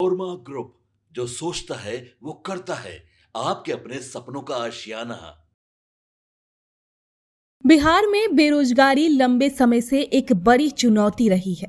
Panorama group, जो सोचता है वो करता है। आपके अपने सपनों का आशियाना। बिहार में बेरोजगारी लंबे समय से एक बड़ी चुनौती रही है,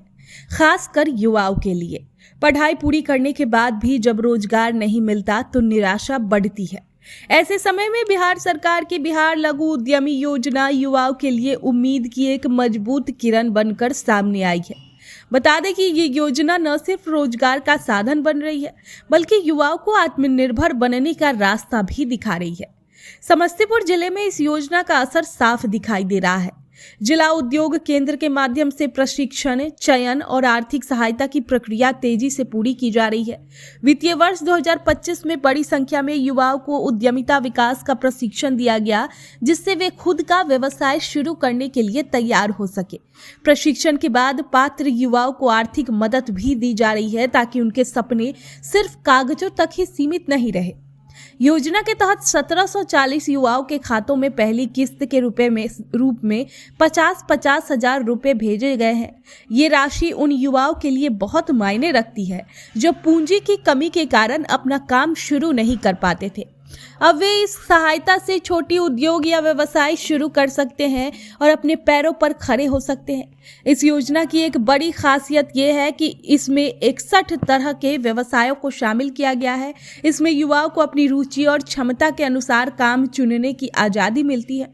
खासकर युवाओं के लिए। पढ़ाई पूरी करने के बाद भी जब रोजगार नहीं मिलता तो निराशा बढ़ती है। ऐसे समय में बिहार सरकार की बिहार लघु उद्यमी योजना युवाओं के लिए उम्मीद की एक मजबूत किरण बनकर सामने आई है। बता दें कि ये योजना न सिर्फ रोजगार का साधन बन रही है, बल्कि युवाओं को आत्मनिर्भर बनने का रास्ता भी दिखा रही है। समस्तीपुर जिले में इस योजना का असर साफ दिखाई दे रहा है। जिला उद्योग केंद्र के माध्यम से प्रशिक्षण, चयन और आर्थिक सहायता की प्रक्रिया तेजी से पूरी की जा रही है। वित्तीय वर्ष 2025 में बड़ी संख्या में युवाओं को उद्यमिता विकास का प्रशिक्षण दिया गया, जिससे वे खुद का व्यवसाय शुरू करने के लिए तैयार हो सके। प्रशिक्षण के बाद पात्र युवाओं को आर्थिक मदद भी दी जा रही है, ताकि उनके सपने सिर्फ कागजों तक ही सीमित नहीं रहे। योजना के तहत 1740 युवाओं के खातों में पहली किस्त के रूप में 50-50 हजार रुपए भेजे गए हैं। ये राशि उन युवाओं के लिए बहुत मायने रखती है जो पूंजी की कमी के कारण अपना काम शुरू नहीं कर पाते थे। अब वे इस सहायता से छोटी उद्योग या व्यवसाय शुरू कर सकते हैं और अपने पैरों पर खड़े हो सकते हैं। इस योजना की एक बड़ी खासियत यह है कि इसमें 61 तरह के व्यवसायों को शामिल किया गया है। इसमें युवाओं को अपनी रुचि और क्षमता के अनुसार काम चुनने की आज़ादी मिलती है।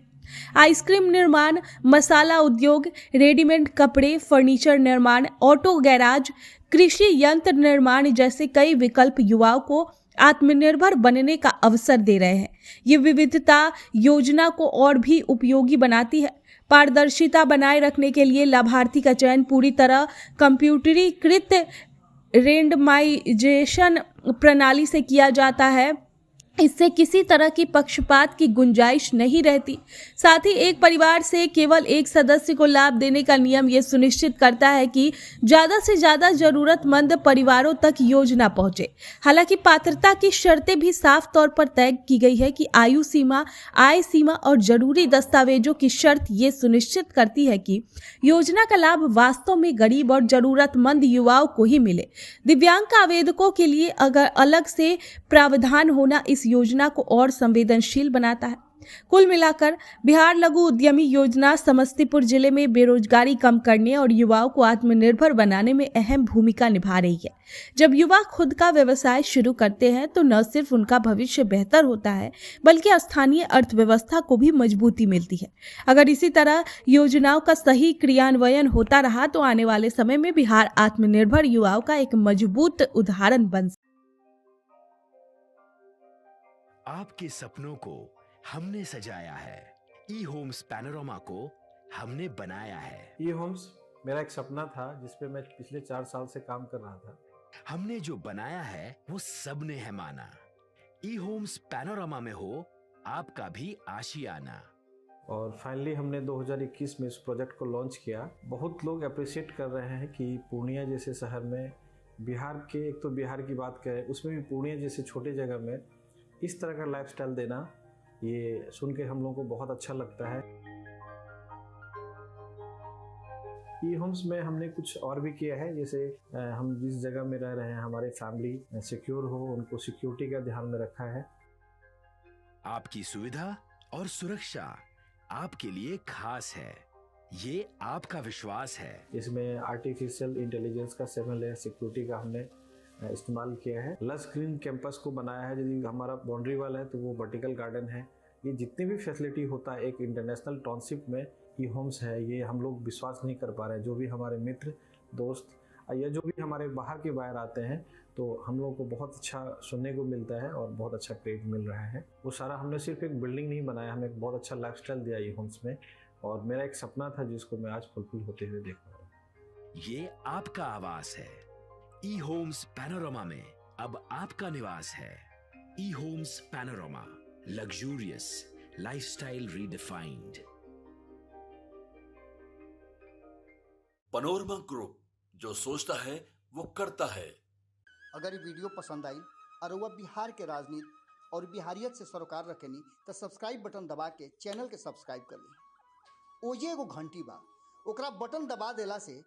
आइसक्रीम निर्माण, मसाला उद्योग, रेडीमेड कपड़े, फर्नीचर निर्माण, ऑटो गैराज, कृषि यंत्र निर्माण जैसे कई विकल्प युवाओं को आत्मनिर्भर बनने का अवसर दे रहे हैं। ये विविधता योजना को और भी उपयोगी बनाती है। पारदर्शिता बनाए रखने के लिए लाभार्थी का चयन पूरी तरह कंप्यूटरीकृत रेंडमाइजेशन प्रणाली से किया जाता है। इससे किसी तरह की पक्षपात की गुंजाइश नहीं रहती। साथ ही एक परिवार से केवल एक सदस्य को लाभ देने का नियम ये सुनिश्चित करता है कि ज़्यादा से ज़्यादा ज़रूरतमंद परिवारों तक योजना पहुंचे। हालांकि पात्रता की शर्तें भी साफ तौर पर तय की गई है कि आयु सीमा, आय सीमा और जरूरी दस्तावेजों की शर्त ये सुनिश्चित करती है कि योजना का लाभ वास्तव में गरीब और ज़रूरतमंद युवाओं को ही मिले। दिव्यांग आवेदकों के लिए अगर अलग से प्रावधान होना इस योजना को और संवेदनशील बनाता है। कुल मिलाकर बिहार लघु उद्यमी योजना समस्तीपुर जिले में बेरोजगारी कम करने और युवाओं को आत्मनिर्भर बनाने में अहम भूमिका निभा रही है। जब युवा खुद का व्यवसाय शुरू करते हैं तो न सिर्फ उनका भविष्य बेहतर होता है, बल्कि स्थानीय अर्थव्यवस्था को भी मजबूती मिलती है। अगर इसी तरह योजनाओं का सही क्रियान्वयन होता रहा तो आने वाले समय में बिहार आत्मनिर्भर युवाओं का एक मजबूत उदाहरण बन सकता है। आपके सपनों को हमने सजाया है, ई होम्स पैनोरमा को हमने बनाया है। ई होम्स मेरा एक सपना था जिस पे मैं पिछले 4 साल से काम कर रहा था। हमने जो बनाया है वो सबने है माना। ई होम्स पैनोरमा में हो आपका भी आशियाना। और फाइनली हमने 2021 में इस प्रोजेक्ट को लॉन्च किया। बहुत लोग अप्रिशिएट कर रहे हैं कि पूर्णिया जैसे शहर में, बिहार के, एक तो बिहार की बात करें उसमें भी पूर्णिया जैसे छोटे जगह में इस तरह का लाइफस्टाइल देना, ये सुन के हम लोगों को बहुत अच्छा लगता है। ई होम्स में हमने कुछ और भी किया है, जैसे हम जिस जगह में रह रहे हैं हमारे फैमिली सिक्योर हो, उनको सिक्योरिटी का ध्यान में रखा है। आपकी सुविधा और सुरक्षा आपके लिए खास है, ये आपका विश्वास है। इसमें आर्टिफिशियल इंटेलिजेंस का 7 लेयर सिक्योरिटी का हमने इस्तेमाल किया है। लस ग्रीन कैंपस को बनाया है। यदि हमारा बाउंड्री वाल है तो वो वर्टिकल गार्डन है। ये जितनी भी फैसिलिटी होता है एक इंटरनेशनल टाउनशिप में ई होम्स है, ये हम लोग विश्वास नहीं कर पा रहे हैं। जो भी हमारे मित्र, दोस्त या जो भी हमारे बाहर के बाहर आते हैं तो हम लोगों को बहुत अच्छा सुनने को मिलता है और बहुत अच्छा क्रेडिट मिल रहा है। वो सारा हमने सिर्फ एक बिल्डिंग नहीं बनाया, हमें एक बहुत अच्छा लाइफस्टाइल दिया ई होम्स में, और मेरा एक सपना था जिसको मैं आज फुलफिल होते हुए देख रहा हूँ। ये आपका आवास है। ई होम्स पैनोरमा में अब आपका निवास है। E homes Panorama, luxurious lifestyle redefined. Panorama group, जो सोचता है वो करता है। अगर ये वीडियो पसंद आई और वह बिहार के राजनीति और बिहारियत से सरोकार रखेनी तो सब्सक्राइब बटन दबा के चैनल के सब्सक्राइब कर ली। ओजे एगो घंटी बा, ओकरा बटन दबा देला से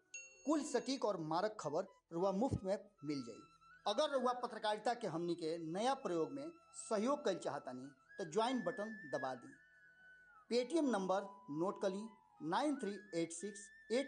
कुल सटीक और मारक खबर रुआ मुफ्त में मिल जाई। अगर रउआ पत्रकारिता के हमनी के नया प्रयोग में सहयोग कर चाहतानी तो ज्वाइन बटन दबा दी। पेटीएम नंबर नोट कर ली 9386816816